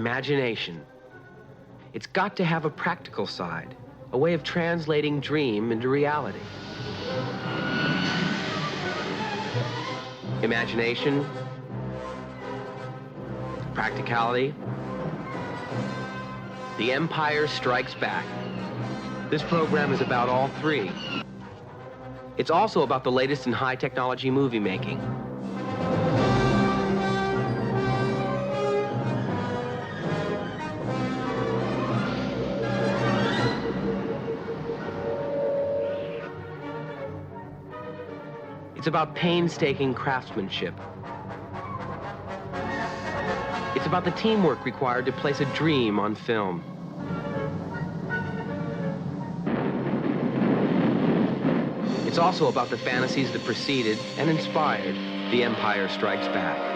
imagination. It's got to have a practical side, a way of translating dream into reality. Imagination, practicality. The Empire Strikes Back. This program is about all three. It's also about the latest in high-technology movie making. It's about painstaking craftsmanship. It's about the teamwork required to place a dream on film. It's also about the fantasies that preceded and inspired The Empire Strikes Back.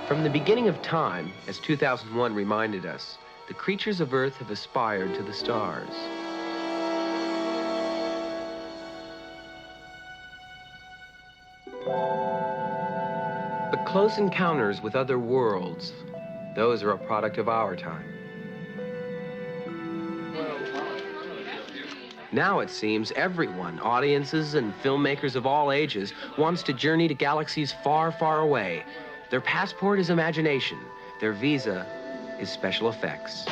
From the beginning of time, as 2001 reminded us, the creatures of Earth have aspired to the stars. But close encounters with other worlds, those are a product of our time. Now it seems everyone, audiences and filmmakers of all ages, wants to journey to galaxies far, far away. Their passport is imagination. Their visa is special effects.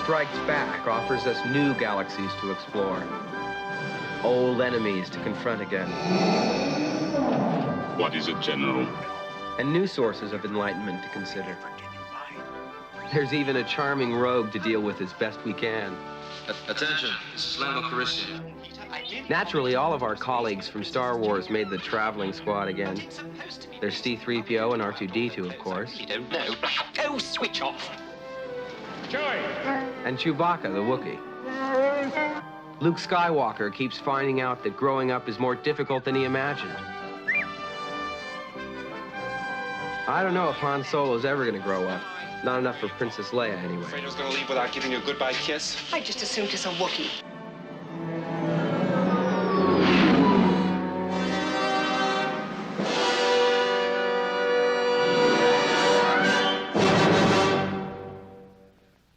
Strikes Back offers us new galaxies to explore, old enemies to confront again. What is it, General? And new sources of enlightenment to consider. There's even a charming rogue to deal with as best we can. Attention, this is Lando Calrissian. Naturally, all of our colleagues from Star Wars made the traveling squad again. There's C-3PO and R2-D2, of course. You don't know. Oh, switch off. And Chewbacca, the Wookiee. Luke Skywalker keeps finding out that growing up is more difficult than he imagined. I don't know if Han Solo's ever gonna grow up. Not enough for Princess Leia, anyway. Afraid I was gonna leave without giving you a goodbye kiss? I just assumed it's a Wookiee.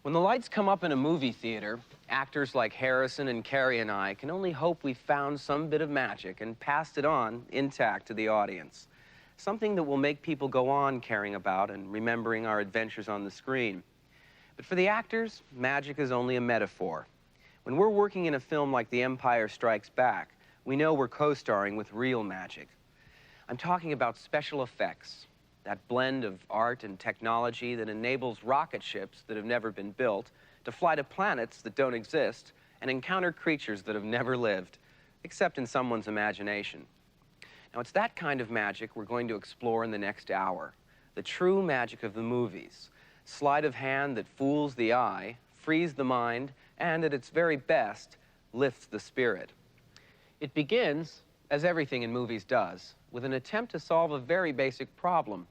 When the lights come up in a movie theater, actors like Harrison and Carrie and I can only hope we found some bit of magic and passed it on intact to the audience. Something that will make people go on caring about and remembering our adventures on the screen. But for the actors, magic is only a metaphor. When we're working in a film like The Empire Strikes Back, we know we're co-starring with real magic. I'm talking about special effects. That blend of art and technology that enables rocket ships that have never been built to fly to planets that don't exist and encounter creatures that have never lived, except in someone's imagination. Now, it's that kind of magic we're going to explore in the next hour. The true magic of the movies. Sleight of hand that fools the eye, frees the mind, and at its very best, lifts the spirit. It begins, as everything in movies does, with an attempt to solve a very basic problem.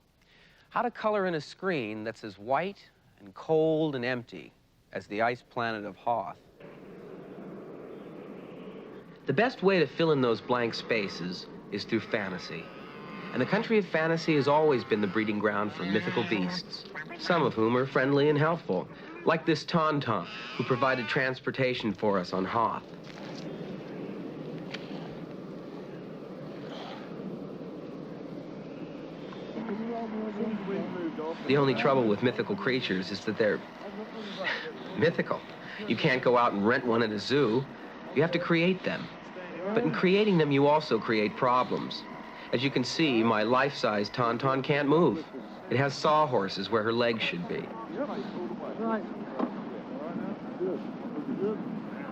How to color in a screen that's as white and cold and empty as the ice planet of Hoth. The best way to fill in those blank spaces is through fantasy. And the country of fantasy has always been the breeding ground for mythical beasts, some of whom are friendly and helpful, like this Tauntaun, who provided transportation for us on Hoth. The only trouble with mythical creatures is that they're mythical. You can't go out and rent one at a zoo. You have to create them. But in creating them, you also create problems. As you can see, my life-size Tauntaun can't move. It has sawhorses where her legs should be.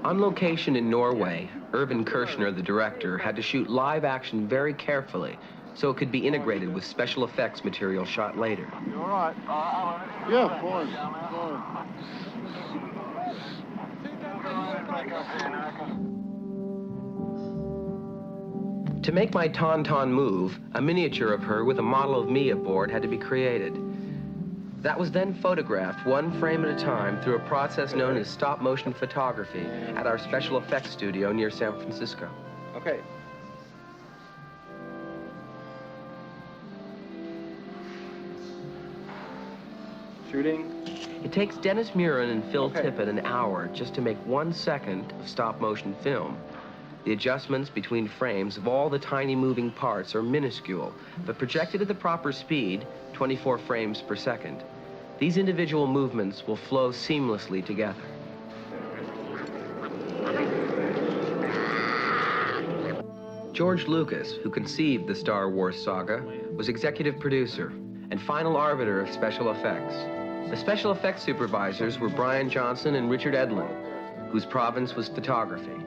On location in Norway, Irvin Kershner, the director, had to shoot live action very carefully so it could be integrated with special effects material shot later. You all right? Yeah, fine. To make my Tauntaun move, a miniature of her with a model of me aboard had to be created. That was then photographed one frame at a time through a process known as stop-motion photography at our special effects studio near San Francisco. Okay. Shooting. It takes Dennis Murin and Phil Tippett an hour just to make 1 second of stop-motion film. The adjustments between frames of all the tiny moving parts are minuscule, but projected at the proper speed, 24 frames per second. These individual movements will flow seamlessly together. George Lucas, who conceived the Star Wars saga, was executive producer and final arbiter of special effects. The special effects supervisors were Brian Johnson and Richard Edlin, whose province was photography.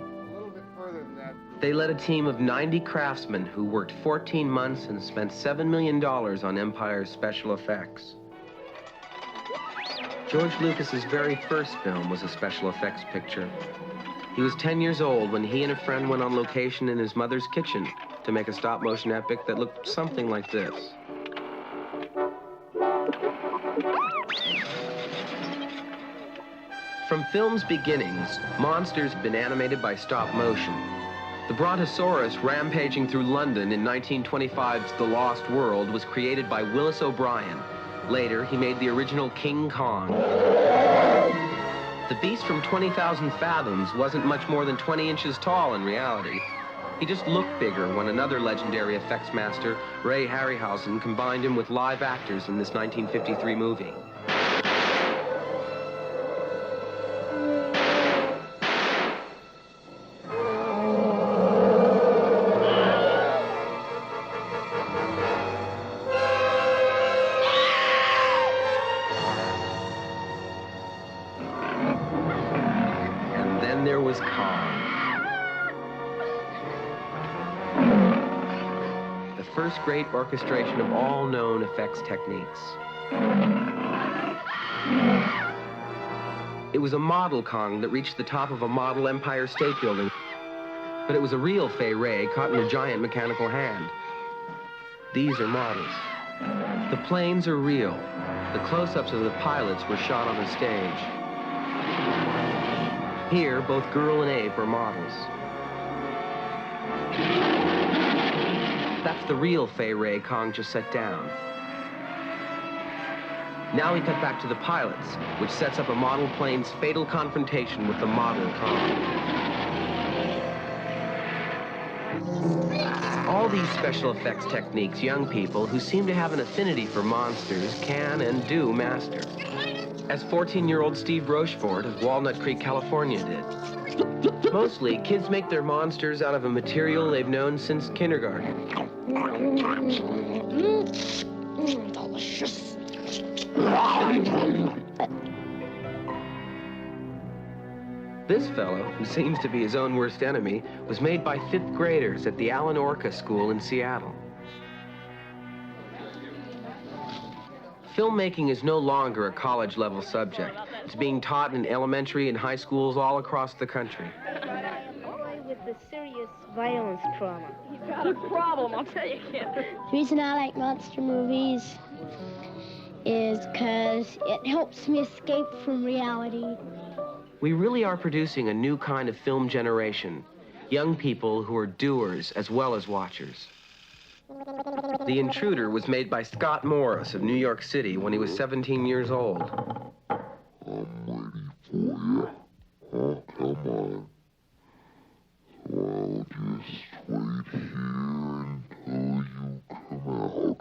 They led a team of 90 craftsmen who worked 14 months and spent $7 million on Empire's special effects. George Lucas's very first film was a special effects picture. He was 10 years old when he and a friend went on location in his mother's kitchen to make a stop-motion epic that looked something like this. From film's beginnings, monsters have been animated by stop motion. The Brontosaurus rampaging through London in 1925's The Lost World was created by Willis O'Brien. Later, he made the original King Kong. The beast from 20,000 Fathoms wasn't much more than 20 inches tall in reality. He just looked bigger when another legendary effects master, Ray Harryhausen, combined him with live actors in this 1953 movie. There was Kong. The first great orchestration of all known effects techniques. It was a model Kong that reached the top of a model Empire State Building, but it was a real Fay Ray caught in a giant mechanical hand. These are models. The planes are real. The close-ups of the pilots were shot on a stage. Here, both girl and ape are models. That's the real Fay Ray Kong just set down. Now we cut back to the pilots, which sets up a model plane's fatal confrontation with the model Kong. All these special effects techniques young people who seem to have an affinity for monsters can and do master, as 14-year-old Steve Rochefort of Walnut Creek, California did. Mostly, kids make their monsters out of a material they've known since kindergarten. Delicious. This fellow, who seems to be his own worst enemy, was made by 5th graders at the Alan Orca School in Seattle. Filmmaking is no longer a college-level subject. It's being taught in elementary and high schools all across the country. Only with the serious violence trauma. You've got a problem, I'll tell you, kid. The reason I like monster movies is because it helps me escape from reality. We really are producing a new kind of film generation. Young people who are doers as well as watchers. The Intruder was made by Scott Morris of New York City when he was 17 years old. I'm waiting for you. Oh, come on. So I'll just wait here until you come out.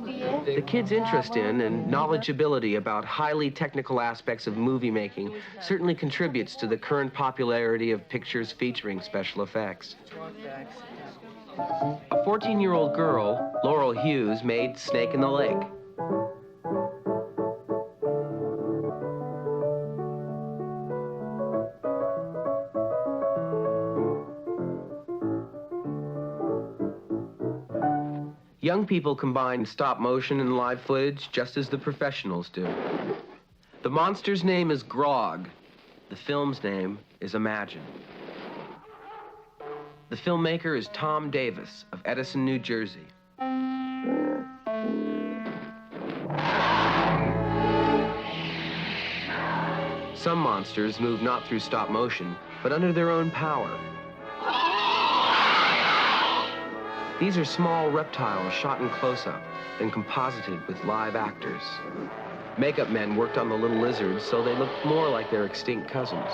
The kids' interest in and knowledgeability about highly technical aspects of movie making certainly contributes to the current popularity of pictures featuring special effects. A 14-year-old girl, Laurel Hughes, made Snake in the Lake. Young people combine stop motion and live footage just as the professionals do. The monster's name is Grog. The film's name is Imagine. The filmmaker is Tom Davis of Edison, New Jersey. Some monsters move not through stop motion, but under their own power. These are small reptiles shot in close-up, then composited with live actors. Makeup men worked on the little lizards so they looked more like their extinct cousins.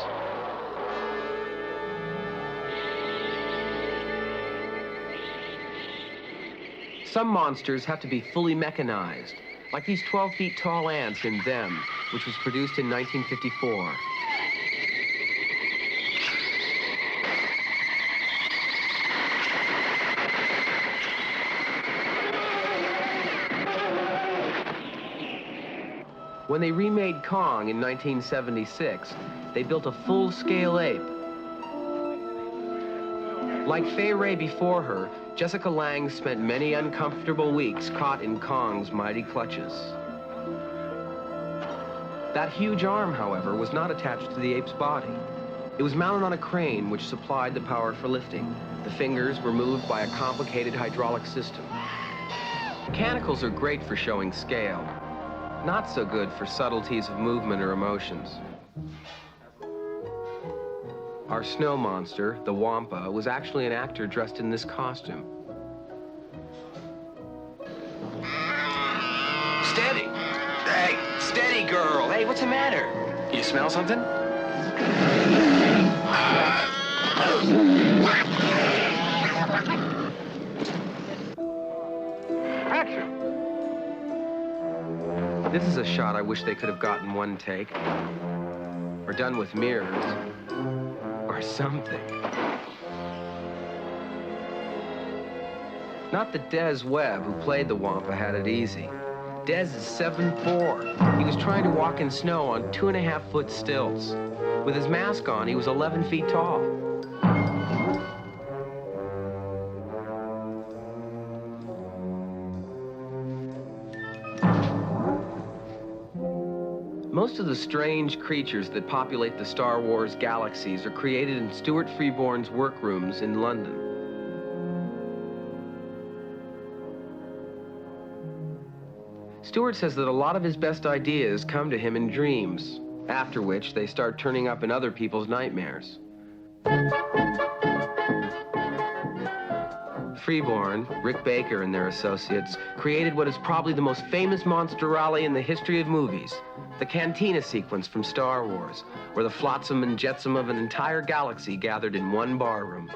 Some monsters have to be fully mechanized, like these 12 feet tall ants in Them, which was produced in 1954. When they remade Kong in 1976, they built a full-scale ape. Like Fay Wray before her, Jessica Lange spent many uncomfortable weeks caught in Kong's mighty clutches. That huge arm, however, was not attached to the ape's body. It was mounted on a crane which supplied the power for lifting. The fingers were moved by a complicated hydraulic system. Mechanicals are great for showing scale. Not so good for subtleties of movement or emotions. Our snow monster, the Wampa, was actually an actor dressed in this costume. Steady! Hey, steady, girl! Hey, what's the matter? You smell something? Action! This is a shot I wish they could have gotten one take. Or done with mirrors. Or something. Not that Des Webb, who played the Wampa, had it easy. Des is 7'4". He was trying to walk in snow on 2.5-foot stilts. With his mask on, he was 11 feet tall. Most of the strange creatures that populate the Star Wars galaxies are created in Stuart Freeborn's workrooms in London. Stuart says that a lot of his best ideas come to him in dreams, after which they start turning up in other people's nightmares. Freeborn, Rick Baker, and their associates created what is probably the most famous monster rally in the history of movies, the Cantina sequence from Star Wars, where the flotsam and jetsam of an entire galaxy gathered in one barroom.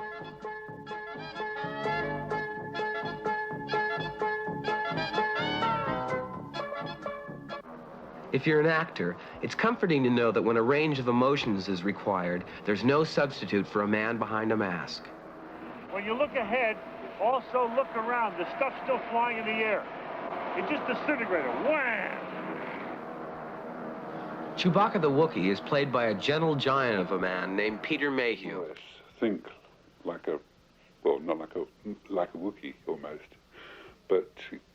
If you're an actor, it's comforting to know that when a range of emotions is required, there's no substitute for a man behind a mask. When you look ahead, also look around. The stuff's still flying in the air. It just disintegrated. Wham! Chewbacca the Wookiee is played by a gentle giant of a man named Peter Mayhew. Yes, think like a, well, not like a Wookiee almost, but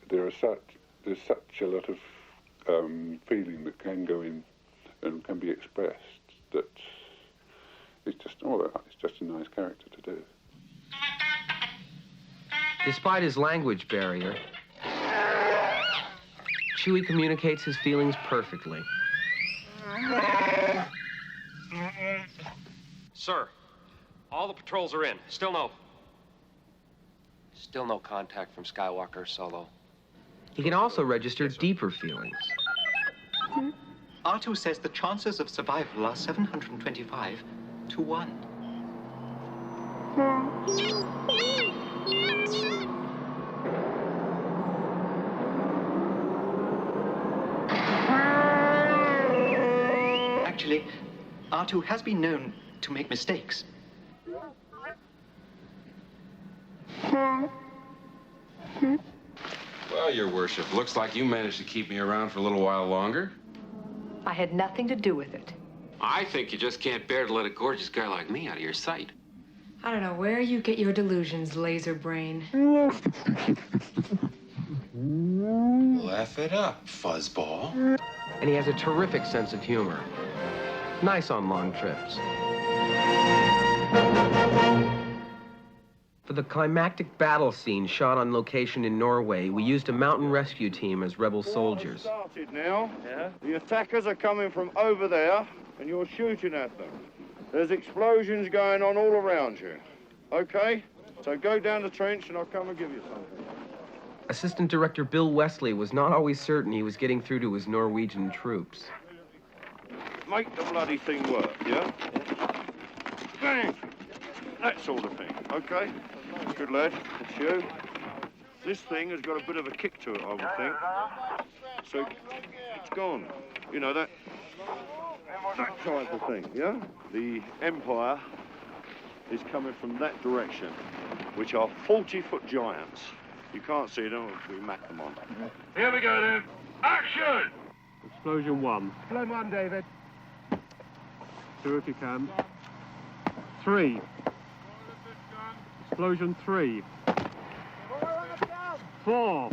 there's such a lot of feeling that can go in and can be expressed that it's just a nice character to do. Despite his language barrier, Chewie communicates his feelings perfectly. Sir, all the patrols are in. Still no contact from Skywalker Solo. He can also register deeper feelings. R2 says the chances of survival are 725 to 1. Actually, R2 has been known to make mistakes. Well, Your Worship, looks like you managed to keep me around for a little while longer. I had nothing to do with it. I think you just can't bear to let a gorgeous guy like me out of your sight. I don't know where you get your delusions, laser brain. Laugh it up, fuzzball. And he has a terrific sense of humor. Nice on long trips. For the climactic battle scene shot on location in Norway, we used a mountain rescue team as rebel soldiers. Started now. Yeah. The attackers are coming from over there, and you're shooting at them. There's explosions going on all around you. Okay? So go down the trench, and I'll come and give you something. Assistant Director Bill Wesley was not always certain he was getting through to his Norwegian troops. Make the bloody thing work, yeah? Bang! That sort of thing, okay? Good lad, it's you. This thing has got a bit of a kick to it, I would think. So, it's gone. You know, that type of thing, yeah? The Empire is coming from that direction, which are 40-foot giants. You can't see them if we map them on. Here we go, then. Action! Explosion 1. Blood 1, David. 2 if you can. 3. Explosion 3. 4.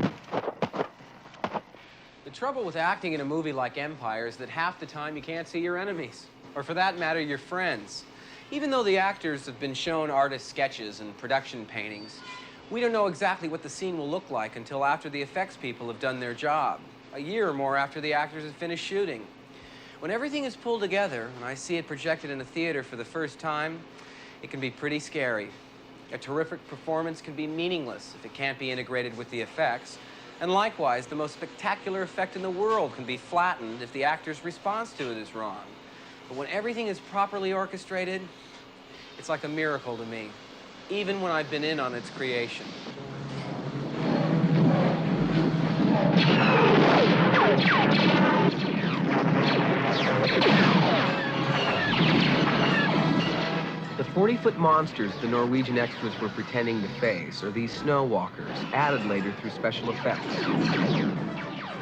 The trouble with acting in a movie like Empire is that half the time you can't see your enemies, or for that matter, your friends. Even though the actors have been shown artist sketches and production paintings, we don't know exactly what the scene will look like until after the effects people have done their job, a year or more after the actors have finished shooting. When everything is pulled together, and I see it projected in a theater for the first time, it can be pretty scary. A terrific performance can be meaningless if it can't be integrated with the effects, and likewise, the most spectacular effect in the world can be flattened if the actor's response to it is wrong. But when everything is properly orchestrated, it's like a miracle to me, even when I've been in on its creation. The 40-foot monsters the Norwegian extras were pretending to face are these snow walkers, added later through special effects.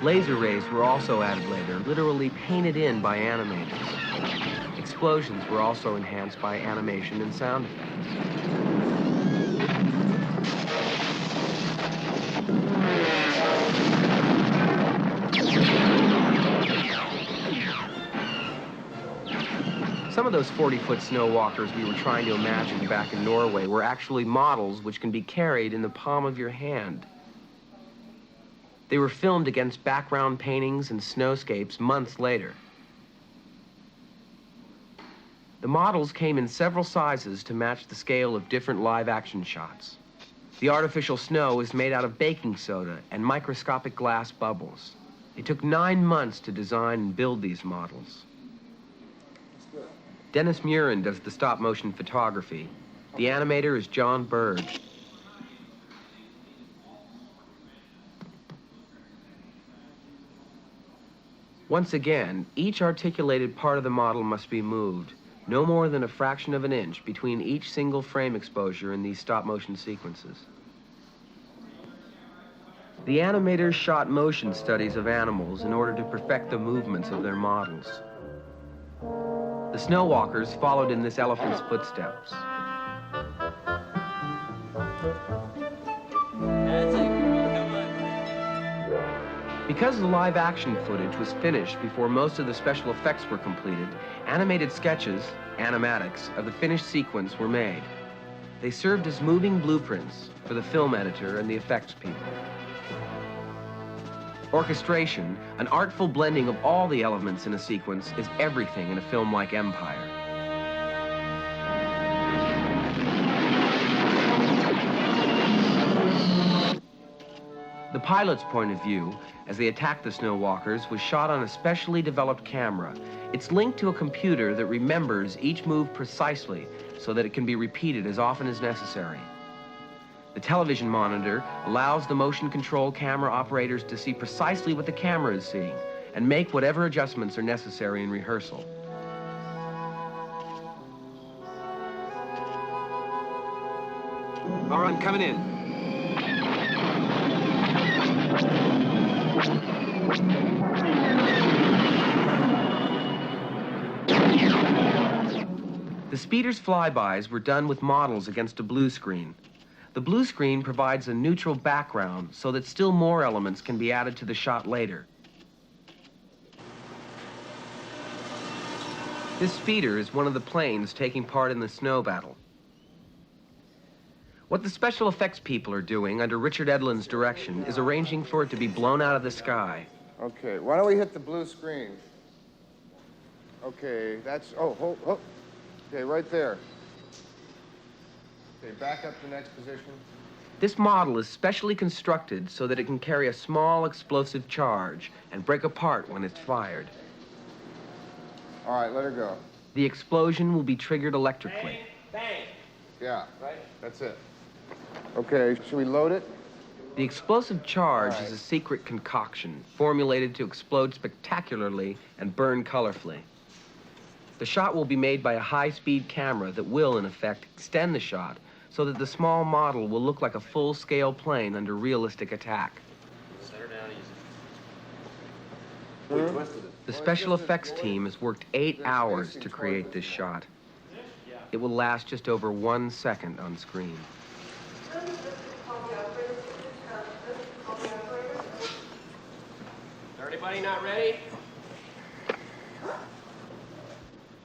Laser rays were also added later, literally painted in by animators. Explosions were also enhanced by animation and sound effects. Some of those 40-foot snow walkers we were trying to imagine back in Norway were actually models which can be carried in the palm of your hand. They were filmed against background paintings and snowscapes months later. The models came in several sizes to match the scale of different live-action shots. The artificial snow is made out of baking soda and microscopic glass bubbles. It took 9 months to design and build these models. Dennis Murin does the stop-motion photography. The animator is John Bird. Once again, each articulated part of the model must be moved, no more than a fraction of an inch between each single frame exposure in these stop-motion sequences. The animators shot motion studies of animals in order to perfect the movements of their models. The snow walkers followed in this elephant's footsteps. Because the live-action footage was finished before most of the special effects were completed, animated sketches, animatics, of the finished sequence were made. They served as moving blueprints for the film editor and the effects people. Orchestration, an artful blending of all the elements in a sequence, is everything in a film like Empire. The pilot's point of view, as they attacked the snow walkers, was shot on a specially developed camera. It's linked to a computer that remembers each move precisely so that it can be repeated as often as necessary. The television monitor allows the motion control camera operators to see precisely what the camera is seeing and make whatever adjustments are necessary in rehearsal. All right, I'm coming in. The speeder's flybys were done with models against a blue screen. The blue screen provides a neutral background so that still more elements can be added to the shot later. This speeder is one of the planes taking part in the snow battle. What the special effects people are doing under Richard Edlund's direction is arranging for it to be blown out of the sky. Okay, why don't we hit the blue screen? Okay, that's, hold. Okay, right there. Okay, back up to the next position. This model is specially constructed so that it can carry a small explosive charge and break apart when it's fired. All right, let her go. The explosion will be triggered electrically. Bang! Yeah, Right? that's it. Okay, should we load it? The explosive charge is a secret concoction formulated to explode spectacularly and burn colorfully. The shot will be made by a high-speed camera that will, in effect, extend the shot so that the small model will look like a full-scale plane under realistic attack. Set her down easy. The special effects team has worked 8 hours to create this shot. It will last just over 1 second on screen. Anybody not ready?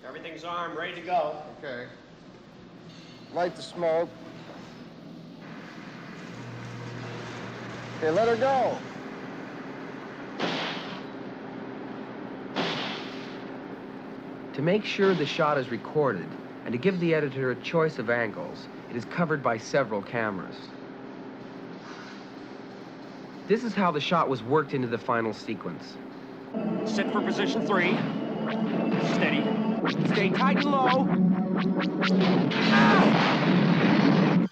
Everything's armed, ready to go. Okay. Light the smoke. Okay, let her go. To make sure the shot is recorded and to give the editor a choice of angles, it is covered by several cameras. This is how the shot was worked into the final sequence. Sit for position 3. Steady. Stay tight and low. Ah!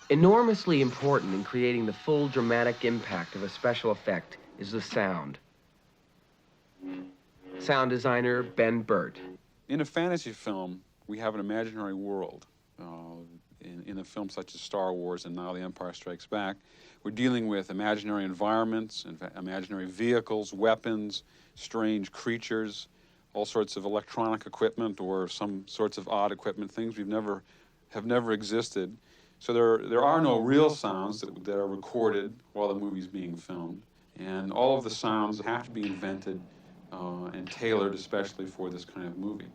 Enormously important in creating the full dramatic impact of a special effect is the sound. Sound designer Ben Burt. In a fantasy film, we have an imaginary world. In a film such as Star Wars and now The Empire Strikes Back, we're dealing with imaginary environments, imaginary vehicles, weapons, strange creatures, all sorts of electronic equipment or some sorts of odd equipment, things have never existed. So there are no real sounds that are recorded while the movie's being filmed. And all of the sounds have to be invented and tailored especially for this kind of movie.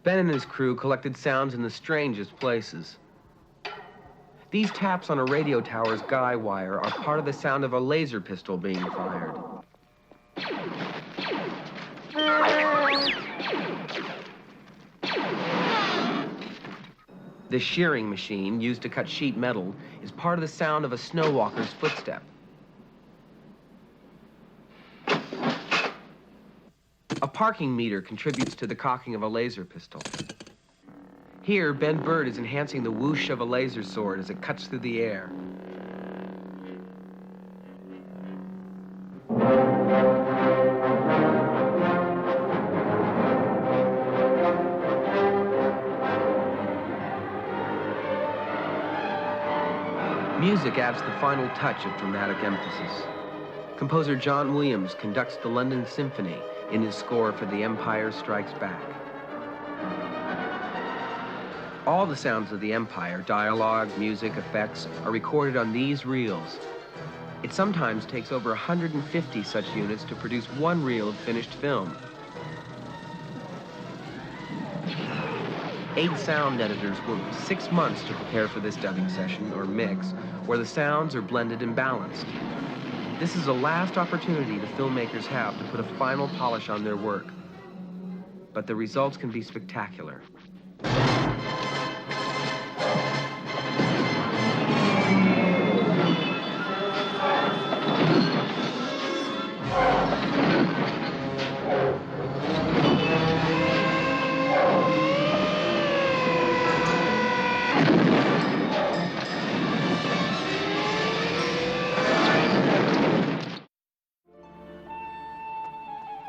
Ben and his crew collected sounds in the strangest places. These taps on a radio tower's guy wire are part of the sound of a laser pistol being fired. The shearing machine used to cut sheet metal is part of the sound of a snow walker's footstep. A parking meter contributes to the cocking of a laser pistol. Here, Ben Burt is enhancing the whoosh of a laser sword as it cuts through the air. Music adds the final touch of dramatic emphasis. Composer John Williams conducts the London Symphony in his score for The Empire Strikes Back. All the sounds of the Empire, dialogue, music, effects, are recorded on these reels. It sometimes takes over 150 such units to produce one reel of finished film. 8 sound editors worked 6 months to prepare for this dubbing session, or mix, where the sounds are blended and balanced. This is the last opportunity the filmmakers have to put a final polish on their work. But the results can be spectacular.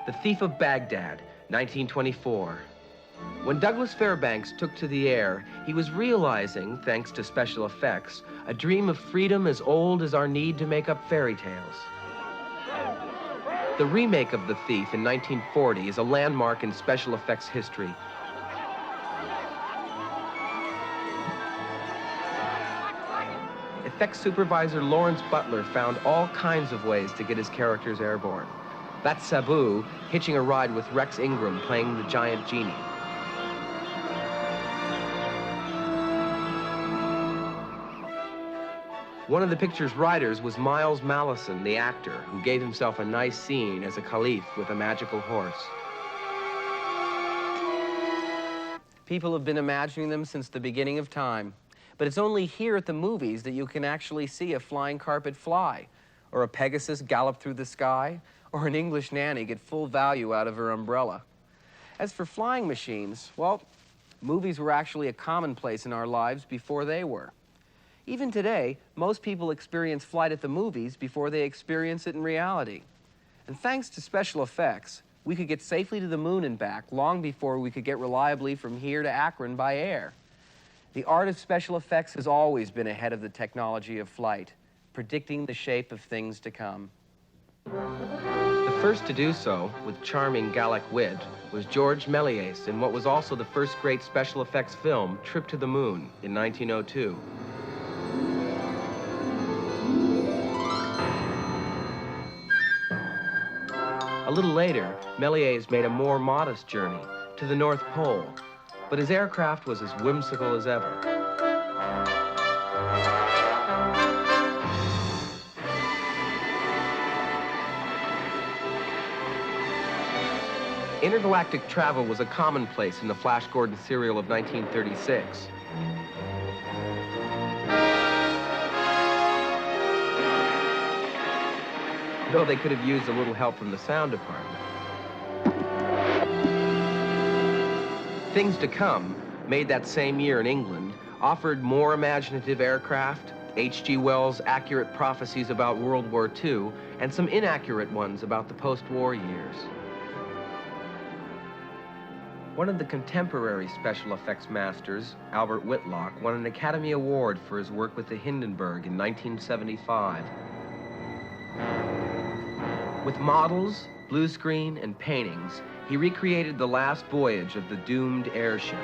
The Thief of Baghdad, 1924. When Douglas Fairbanks took to the air, he was realizing, thanks to special effects, a dream of freedom as old as our need to make up fairy tales. The remake of The Thief in 1940 is a landmark in special effects history. Effects supervisor Lawrence Butler found all kinds of ways to get his characters airborne. That's Sabu hitching a ride with Rex Ingram playing the giant genie. One of the picture's writers was Miles Mallison, the actor, who gave himself a nice scene as a caliph with a magical horse. People have been imagining them since the beginning of time, but it's only here at the movies that you can actually see a flying carpet fly, or a Pegasus gallop through the sky, or an English nanny get full value out of her umbrella. As for flying machines, well, movies were actually a commonplace in our lives before they were. Even today, most people experience flight at the movies before they experience it in reality. And thanks to special effects, we could get safely to the moon and back long before we could get reliably from here to Akron by air. The art of special effects has always been ahead of the technology of flight, predicting the shape of things to come. The first to do so, with charming Gallic wit, was George Méliès in what was also the first great special effects film, Trip to the Moon, in 1902. A little later, Méliès made a more modest journey to the North Pole, but his aircraft was as whimsical as ever. Intergalactic travel was a commonplace in the Flash Gordon serial of 1936. Though they could have used a little help from the sound department. Things to Come, made that same year in England, offered more imaginative aircraft, H.G. Wells' accurate prophecies about World War II, and some inaccurate ones about the post-war years. One of the contemporary special effects masters, Albert Whitlock, won an Academy Award for his work with the Hindenburg in 1975. With models, blue screen, and paintings, he recreated the last voyage of the doomed airship.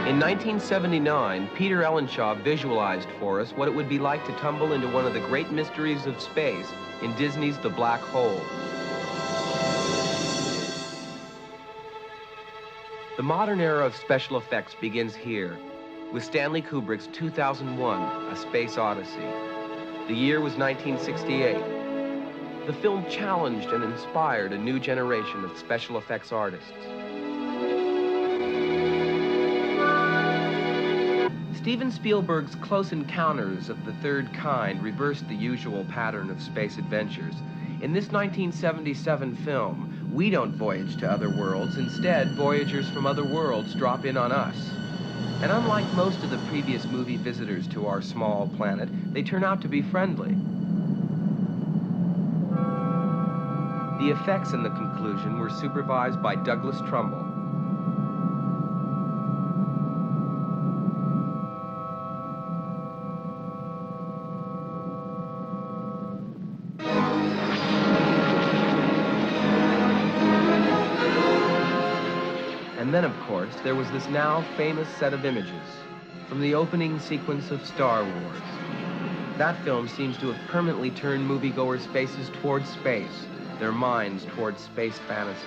In 1979, Peter Ellenshaw visualized for us what it would be like to tumble into one of the great mysteries of space in Disney's The Black Hole. The modern era of special effects begins here, with Stanley Kubrick's 2001, A Space Odyssey. The year was 1968. The film challenged and inspired a new generation of special effects artists. Steven Spielberg's Close Encounters of the Third Kind reversed the usual pattern of space adventures. In this 1977 film, we don't voyage to other worlds. Instead, voyagers from other worlds drop in on us. And unlike most of the previous movie visitors to our small planet, they turn out to be friendly. The effects in the conclusion were supervised by Douglas Trumbull. And then, of course, there was this now famous set of images from the opening sequence of Star Wars. That film seems to have permanently turned moviegoers' faces towards space, their minds towards space fantasy.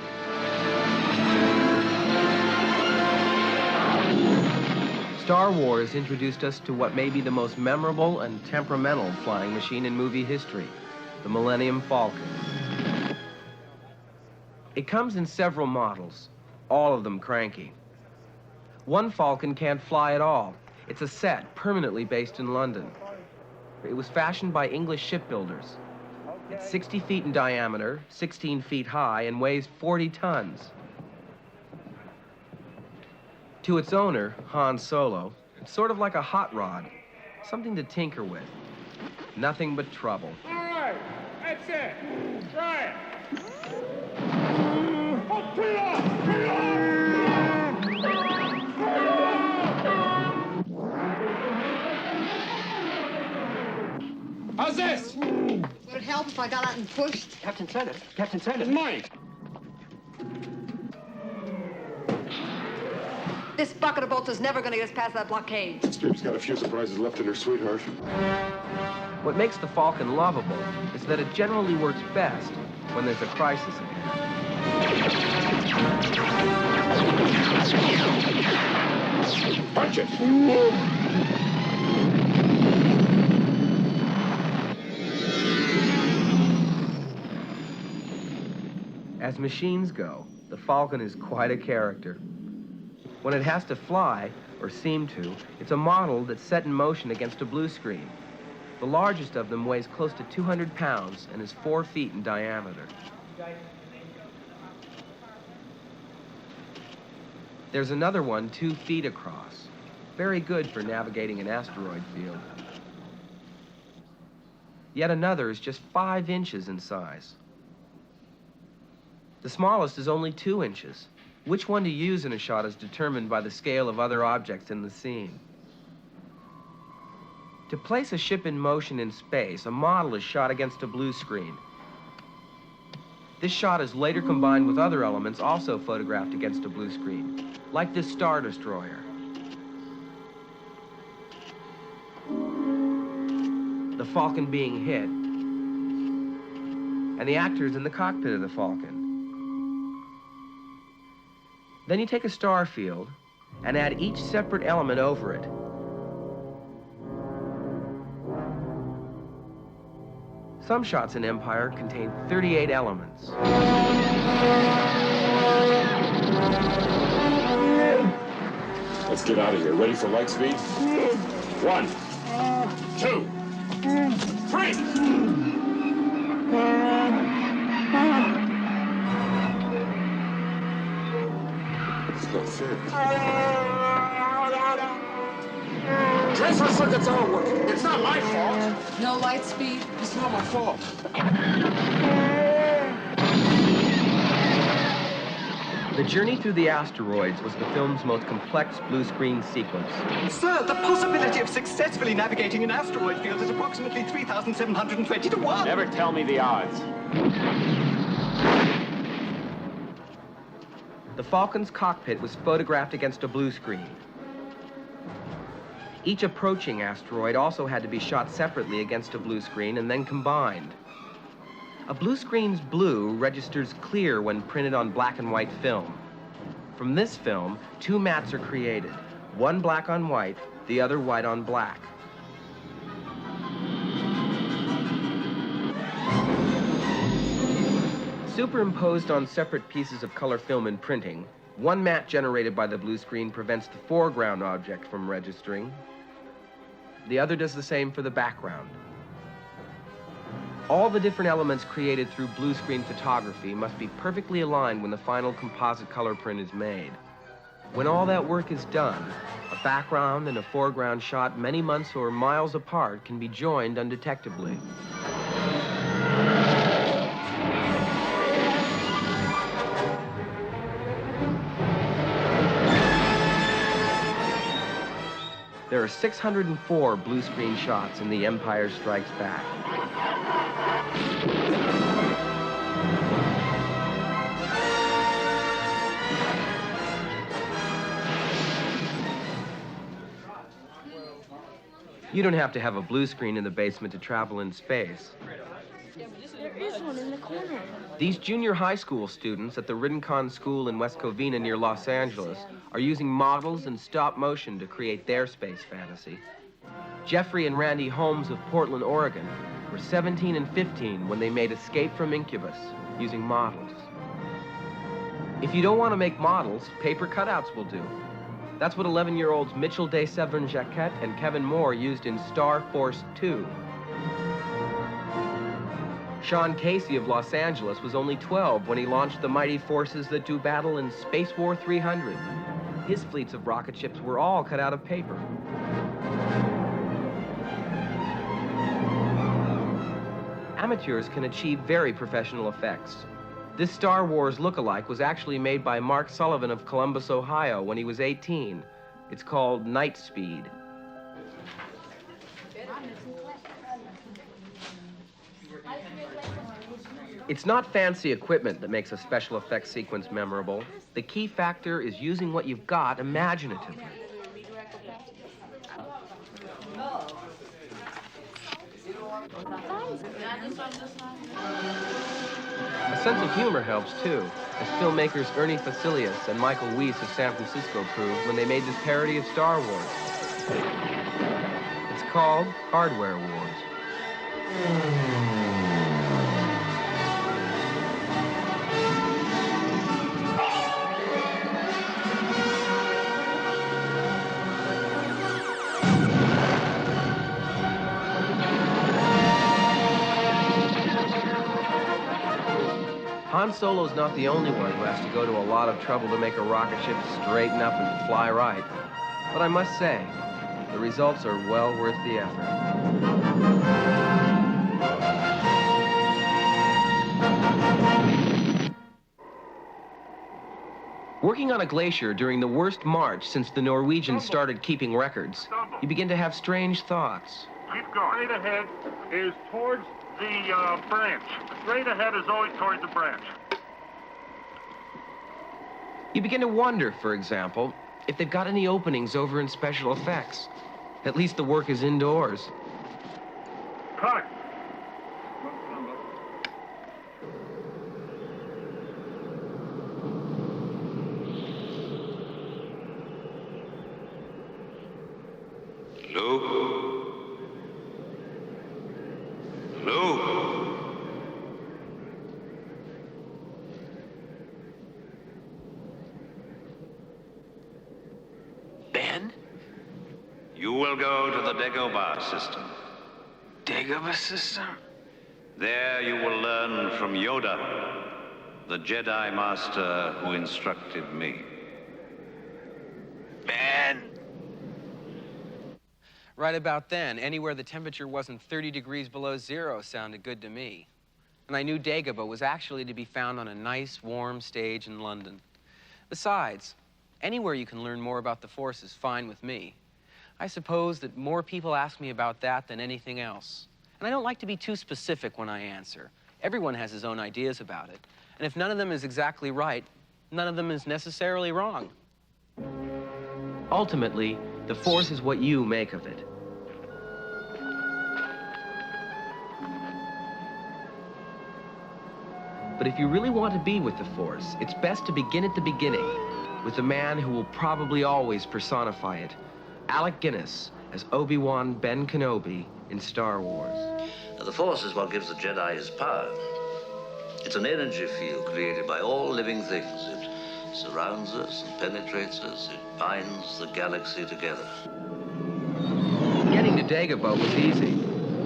Star Wars introduced us to what may be the most memorable and temperamental flying machine in movie history, the Millennium Falcon. It comes in several models, all of them cranky. One Falcon can't fly at all. It's a set permanently based in London. It was fashioned by English shipbuilders. It's 60 feet in diameter, 16 feet high, and weighs 40 tons. To its owner, Han Solo, it's sort of like a hot rod, something to tinker with. Nothing but trouble. All right, that's it. Try it. How's this? Would it help if I got out and pushed? Captain said it. Captain said it. Mike! This bucket of bolts is never going to get us past that blockade. Strip's got a few surprises left in her, sweetheart. What makes the Falcon lovable is that it generally works best when there's a crisis ahead. Punch it! As machines go, the Falcon is quite a character. When it has to fly, or seem to, it's a model that's set in motion against a blue screen. The largest of them weighs close to 200 pounds and is 4 feet in diameter. There's another one 2 feet across. Very good for navigating an asteroid field. Yet another is just 5 inches in size. The smallest is only 2 inches. Which one to use in a shot is determined by the scale of other objects in the scene. To place a ship in motion in space, a model is shot against a blue screen. This shot is later combined with other elements also photographed against a blue screen, like this Star Destroyer. The Falcon being hit, and the actors in the cockpit of the Falcon. Then you take a star field and add each separate element over it. Some shots in Empire contain 38 elements. Let's get out of here. Ready for light speed? 1, 2, 3! It's not fair. Transfer circuits aren't working. It's not my fault. No light speed. It's not my fault. The journey through the asteroids was the film's most complex blue screen sequence. Sir, the possibility of successfully navigating an asteroid field is approximately 3,720 to 1. Never tell me the odds. The Falcon's cockpit was photographed against a blue screen. Each approaching asteroid also had to be shot separately against a blue screen and then combined. A blue screen's blue registers clear when printed on black and white film. From this film, 2 mats are created, one black on white, the other white on black. Superimposed on separate pieces of color film in printing, one mat generated by the blue screen prevents the foreground object from registering. The other does the same for the background. All the different elements created through blue screen photography must be perfectly aligned when the final composite color print is made. When all that work is done, a background and a foreground shot many months or miles apart can be joined undetectably. There are 604 blue screen shots in The Empire Strikes Back. You don't have to have a blue screen in the basement to travel in space. There is one in the corner. These junior high school students at the Rincon School in West Covina near Los Angeles are using models and stop motion to create their space fantasy. Jeffrey and Randy Holmes of Portland, Oregon were 17 and 15 when they made Escape from Incubus using models. If you don't want to make models, paper cutouts will do. That's what 11-year-olds Mitchell de Severn-Jacquet and Kevin Moore used in Star Force 2. Sean Casey of Los Angeles was only 12 when he launched the mighty forces that do battle in Space War 300. His fleets of rocket ships were all cut out of paper. Amateurs can achieve very professional effects. This Star Wars look-alike was actually made by Mark Sullivan of Columbus, Ohio, when he was 18. It's called Night Speed. It's not fancy equipment that makes a special effects sequence memorable. The key factor is using what you've got imaginatively. A sense of humor helps, too, as filmmakers Ernie Facilius and Michael Weiss of San Francisco proved when they made this parody of Star Wars. It's called Hardware Wars. Han Solo's not the only one who has to go to a lot of trouble to make a rocket ship straighten up and fly right. But I must say, the results are well worth the effort. Working on a glacier during the worst march since the Norwegians started keeping records, you begin to have strange thoughts. Keep going. Straight ahead is towards the branch. Straight ahead is always towards the branch. You begin to wonder, for example, if they've got any openings over in special effects. At least the work is indoors. Cut. Luke? Luke? Ben? You will go to the Dagobah system. Dagobah system? There you will learn from Yoda, the Jedi Master who instructed me. Ben! Right about then, anywhere the temperature wasn't 30 degrees below zero sounded good to me. And I knew Dagobah was actually to be found on a nice, warm stage in London. Besides, anywhere you can learn more about the Force is fine with me. I suppose that more people ask me about that than anything else. And I don't like to be too specific when I answer. Everyone has his own ideas about it. And if none of them is exactly right, none of them is necessarily wrong. Ultimately, the Force is what you make of it. But if you really want to be with the Force, it's best to begin at the beginning, with the man who will probably always personify it, Alec Guinness as Obi-Wan Ben Kenobi in Star Wars. The Force is what gives the Jedi his power. It's an energy field created by all living things. It surrounds us and penetrates us. It binds the galaxy together. Getting to Dagobah was easy.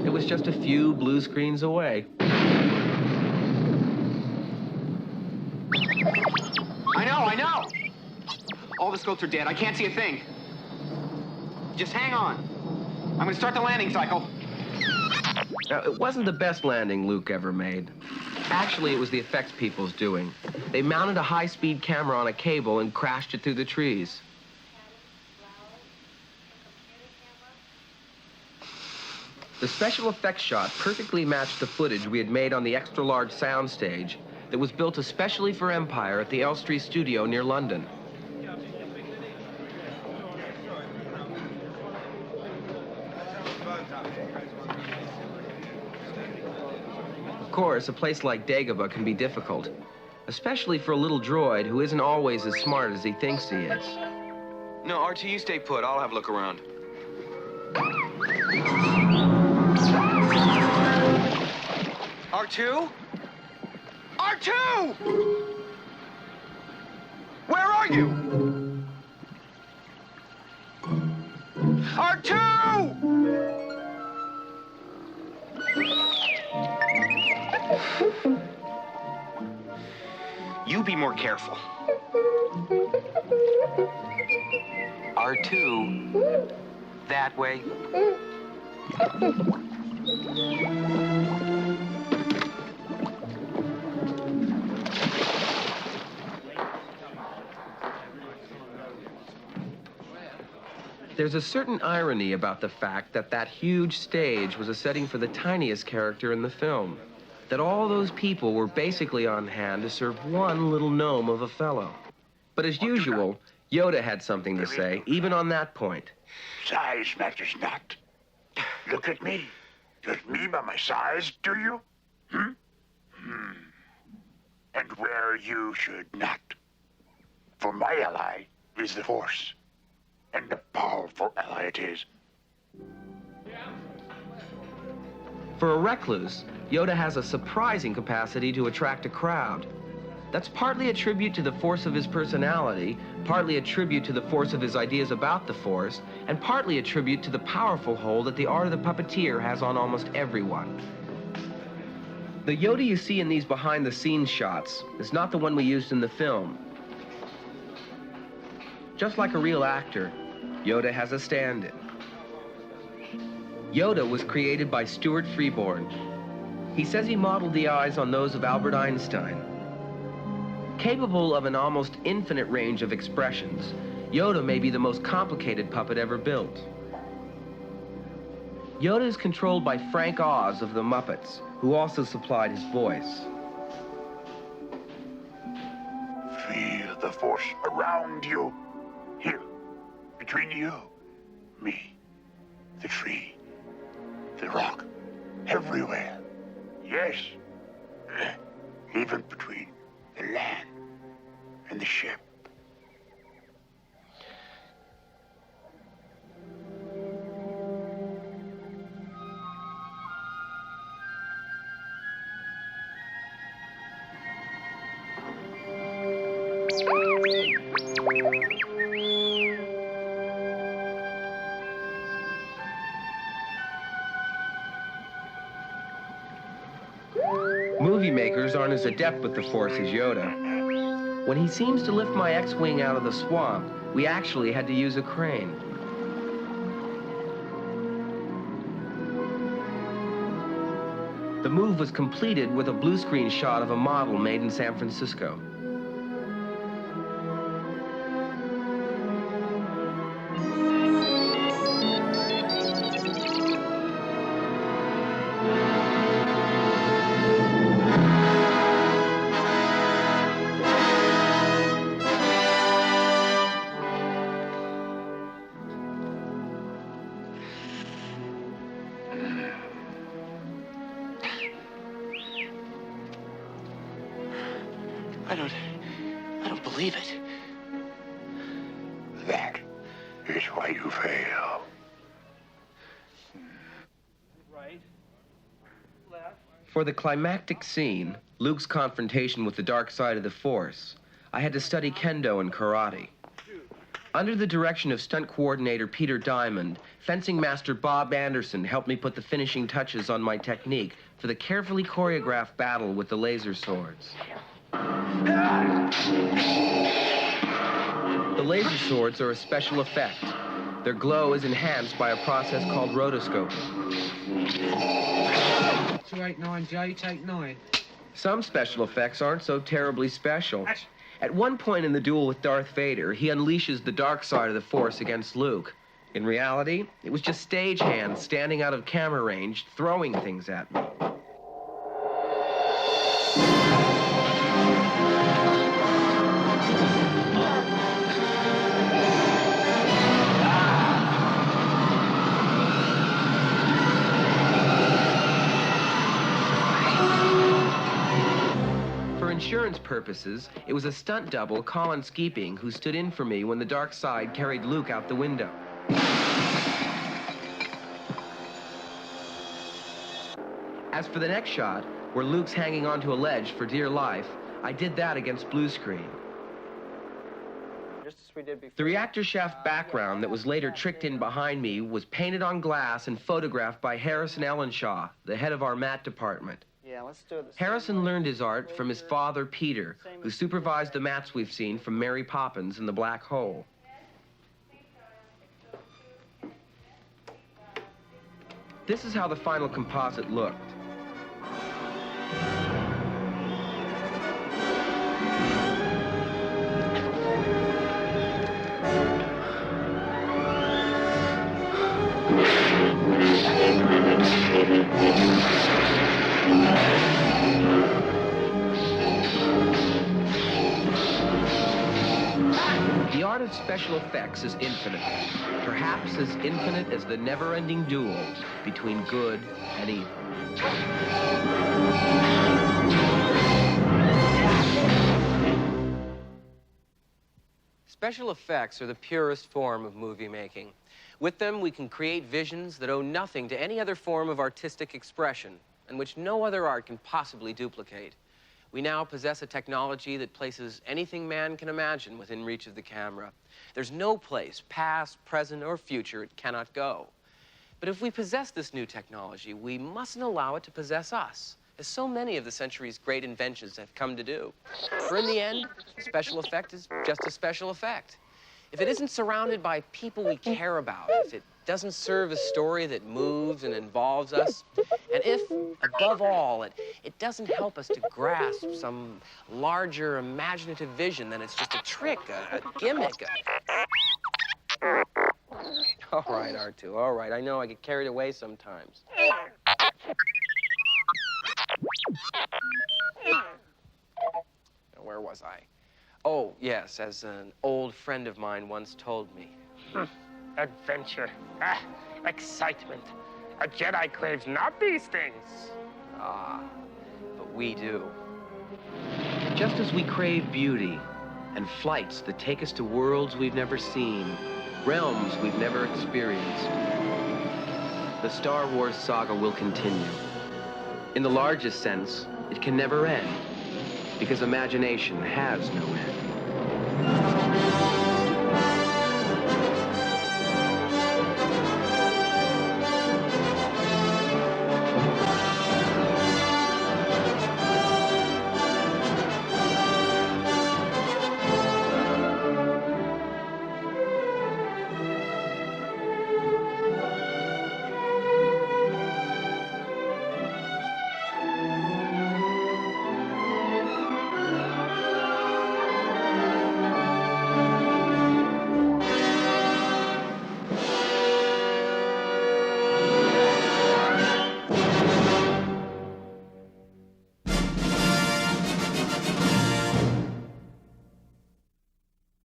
It was just a few blue screens away. I know! All the scopes are dead. I can't see a thing. Just hang on. I'm gonna start the landing cycle. Now, it wasn't the best landing Luke ever made. Actually, it was the effects people's doing. They mounted a high-speed camera on a cable and crashed it through the trees. The special effects shot perfectly matched the footage we had made on the extra-large soundstage that was built especially for Empire at the Elstree studio near London. Of course, a place like Dagobah can be difficult, especially for a little droid who isn't always as smart as he thinks he is. No, RT, you stay put. I'll have a look around. R2? R2! Where are you? R2! You be more careful. R2, that way. There's a certain irony about the fact that that huge stage was a setting for the tiniest character in the film. That all those people were basically on hand to serve one little gnome of a fellow. But as usual, Yoda had something to say, even on that point. Size matters not. Look at me. Judge me by my size, do you? And where you should not. For my ally is the Force. And a powerful ally it is. For a recluse, Yoda has a surprising capacity to attract a crowd. That's partly a tribute to the force of his personality, partly a tribute to the force of his ideas about the Force, and partly a tribute to the powerful hold that the art of the puppeteer has on almost everyone. The Yoda you see in these behind-the-scenes shots is not the one we used in the film. Just like a real actor, Yoda has a stand-in. Yoda was created by Stuart Freeborn. He says he modeled the eyes on those of Albert Einstein. Capable of an almost infinite range of expressions, Yoda may be the most complicated puppet ever built. Yoda is controlled by Frank Oz of the Muppets, who also supplied his voice. Feel the Force around you. Here, between you, me, the tree, the rock, everywhere. Yes, even between the land and the ship. Movie makers aren't as adept with the Force as Yoda. When he seems to lift my X-Wing out of the swamp, we actually had to use a crane. The move was completed with a blue screen shot of a model made in San Francisco. I don't believe it. That is why you fail. Right. Left. For the climactic scene, Luke's confrontation with the dark side of the Force, I had to study kendo and karate. Under the direction of stunt coordinator Peter Diamond, fencing master Bob Anderson helped me put the finishing touches on my technique for the carefully choreographed battle with the laser swords. The laser swords are a special effect. Their glow is enhanced by a process called rotoscoping. 289J, take 9. Some special effects aren't so terribly special. At one point in the duel with Darth Vader, he unleashes the dark side of the Force against Luke. In reality, it was just stagehands standing out of camera range throwing things at me. Insurance purposes, it was a stunt double, Colin Skeeping, who stood in for me when the dark side carried Luke out the window. As for the next shot, where Luke's hanging onto a ledge for dear life, I did that against blue screen. The reactor shaft background that was later tricked in behind me was painted on glass and photographed by Harrison Ellenshaw, the head of our matte department. Yeah, let's do it. Harrison learned his art from his father, Peter, who supervised the mats we've seen from Mary Poppins and the Black Hole. This is how the final composite looked. The art of special effects is infinite, perhaps as infinite as the never-ending duel between good and evil. Special effects are the purest form of movie making. With them, we can create visions that owe nothing to any other form of artistic expression, and which no other art can possibly duplicate. We now possess a technology that places anything man can imagine within reach of the camera. There's no place, past, present, or future, it cannot go. But if we possess this new technology, we mustn't allow it to possess us, as so many of the century's great inventions have come to do. For in the end, a special effect is just a special effect. If it isn't surrounded by people we care about, if it doesn't serve a story that moves and involves us, and if, above all, it doesn't help us to grasp some larger imaginative vision, then it's just a trick, a gimmick. All right, R2, all right. I know I get carried away sometimes. Now, where was I? Oh, yes, as an old friend of mine once told me. Adventure. Excitement. A Jedi craves not these things. Ah, but we do. Just as we crave beauty and flights that take us to worlds we've never seen, realms we've never experienced, the Star Wars saga will continue. In the largest sense, it can never end, because imagination has no end.